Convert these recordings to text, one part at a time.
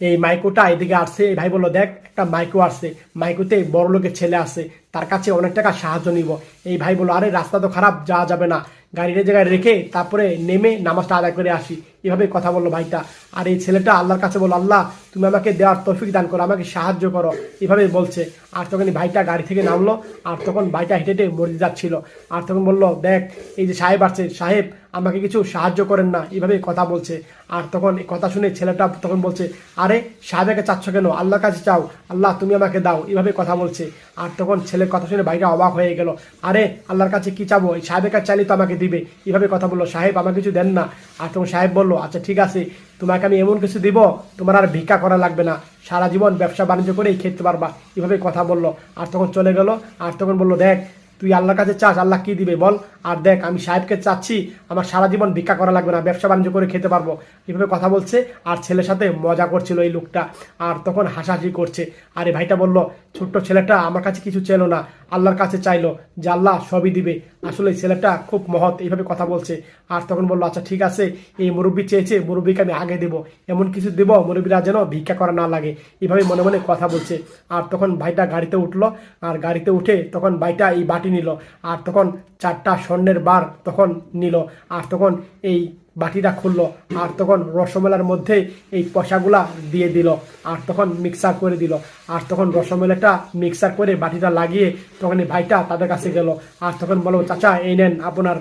এই মাইকোটা এদিকে আসছে। এই ভাই বললো, দেখ একটা মাইকো আসছে, মাইকোতে বড় লোকের ছেলে আসছে, তার কাছে অনেক টাকা সাহায্য নিব। এই ভাই বললো, আরে রাস্তা তো খারাপ, যাওয়া যাবে না, গাড়ির জায়গায় রেখে তারপরে নেমে নামাজটা আদায় করে আসি। এভাবে কথা বললো ভাইটা। আর এই ছেলেটা আল্লাহর কাছে বললো, আল্লাহ তুমি আমাকে দেওয়ার তৌফিক দান করো, আমাকে সাহায্য করো, এভাবে বলছে। আর তখন ভাইটা গাড়ি থেকে নামলো, আর তখন ভাইটা হেঁটে হেঁটে মরে যাচ্ছিল। আর তখন বললো, দেখ এই যে সাহেব আসছে, সাহেব আমাকে কিছু সাহায্য করেন না, এভাবে কথা বলছে। আর তখন এই কথা শুনে ছেলেটা তখন বলছে, আরে সাহেবকে চাচ্ছ কেন, আল্লাহর কাছে চাও, আল্লাহ তুমি আমাকে দাও, এভাবে কথা বলছে। আর তখন ছেলের কথা শুনে ভাইটা অবাক হয়ে গেল, আরে আল্লাহর কাছে কি চাবো, এই সাহেবের কাছে চাইলে তো আমাকে দিবে, এভাবে কথা বললো। সাহেব আমাকে কিছু দেন না। আর তখন সাহেব বললো, আচ্ছা ঠিক আছে, তোমাকে আমি এমন কিছু দিব, তোমার আর ভিক্ষা করা লাগবে না, সারা জীবন ব্যবসা বাণিজ্য করেই খেতে পারবা, এভাবে কথা বললো। আর তখন চলে গেল। আর তখন বললো, দেখ তুই আল্লাহর কাছে চাস, আল্লাহ কি দিবে বল, আর দেখ আমি সাহেবকে চাচ্ছি, আমার সারা জীবন ভিক্ষা করা লাগবে না, ব্যবসা বাণিজ্য করে খেতে পারবো, এভাবে কথা বলছে। আর ছেলের সাথে মজা করছিল এই লোকটা, আর তখন হাসাহাসি করছে। আর এই ভাইটা বলল, ছোট্ট ছেলেটা আমার কাছে কিছু চাইলো না, আল্লাহর কাছে চাইলো যে আল্লাহ সবই দিবে, আসলে এই ছেলেটা খুব মহৎ, এইভাবে কথা বলছে। আর তখন বললো, আচ্ছা ঠিক আছে, এই মুরব্বী চেয়েছে, মুরব্বীকে আমি আগে দেবো, এমন কিছু দেবো মুরব্বীরা যেন ভিক্ষা করা না লাগে, এইভাবে মনে মনে কথা বলছে। আর তখন ভাইটা গাড়িতে উঠলো, আর গাড়িতে উঠে তখন ভাইটা এই বাটি নিল, আর তখন 4টা স্বর্ণের বার তখন নিল। আর তখন এই বাটিটা খুললো, আর তখন রসমেলার মধ্যে এই পয়সাগুলা দিয়ে দিল, আর তখন মিক্সার করে দিল। আর তখন রসমেলাটা মিক্সার করে বাটিটা লাগিয়ে তখন এই ভাইটা তাদের কাছে গেল। আর তখন বলো, চাচা এই নেন আপনার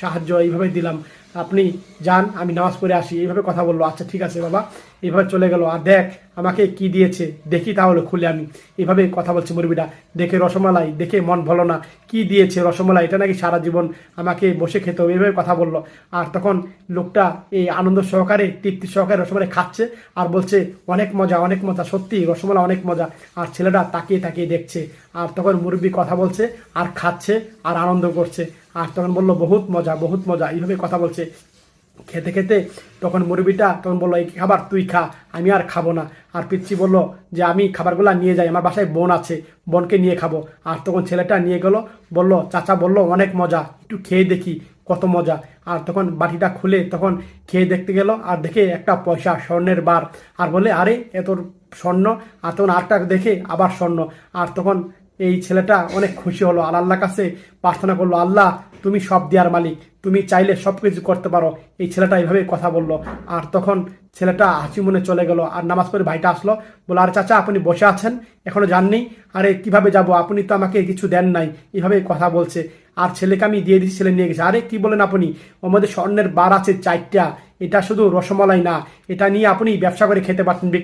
সাহায্য, এইভাবে দিলাম, আপনি যান, আমি নামাজ পড়ে আসি, এইভাবে কথা বললো। আচ্ছা ঠিক আছে বাবা, এইভাবে চলে গেল। আর দেখ আমাকে কি দিয়েছে দেখি তাহলে খুলে আমি, এইভাবে কথা বলছে মুরব্বিটা। দেখে রসমালাই, দেখে মন ভালো না, কি দিয়েছে রসমালাই, এটা নাকি সারা জীবন আমাকে বসে খেতে হবে, এইভাবে কথা বললো। আর তখন লোকটা এই আনন্দ সহকারে, তৃপ্তি সহকারে রসমালাই খাচ্ছে, আর বলছে অনেক মজা, অনেক মজা, সত্যি রসমালাই অনেক মজা। আর ছেলেটা তাকিয়ে তাকিয়ে দেখছে। আর তখন মুরব্বি কথা বলছে আর খাচ্ছে আর আনন্দ করছে। আর তখন বললো, বহুত মজা, বহুত মজা, এইভাবে কথা বলছে। খেতে খেতে তখন মুরব্বিটা তখন বললো, এই খাবার তুই খা, আমি আর খাবো না। আর পিচ্চি বললো যে আমি খাবারগুলো নিয়ে যাই, আমার বাসায় বোন আছে, বোনকে নিয়ে খাবো। আর তখন ছেলেটা নিয়ে গেল, বললো চাচা বললো অনেক মজা, একটু খেয়ে দেখি কত মজা। আর তখন বাটিটা খুলে তখন খেয়ে দেখতে গেল, আর দেখে একটা পয়সা, স্বর্ণের বার। আর বলে, আরে এত স্বর্ণ। আর তখন আরটা দেখে আবার স্বর্ণ। আর তখন এই ছেলেটা অনেক খুশি হলো, আর আল্লাহর কাছে প্রার্থনা করলো, আল্লাহ তুমি সব দেওয়ার মালিক, তুমি চাইলে সব কিছু করতে পারো। এই ছেলেটা এইভাবে কথা বললো। আর তখন ছেলেটা হাসি মনে চলে গেল। আর নামাজ পড়ে ভাইটা আসলো, বলো, আর চাচা আপনি বসে আছেন এখনো যাননি? আরে কিভাবে যাব, আপনি তো আমাকে কিছু দেন নাই, এইভাবে কথা বলছে। আর ছেলেকে আমি দিয়ে দিচ্ছি, ছেলে নিয়ে গেছে। আরে কি বলেন আপনি, ওর মধ্যে স্বর্ণের বার আছে 4টা, এটা শুধু রসমালাই না, এটা নিয়ে আপনি ব্যবসা করে খেতে পারতেন।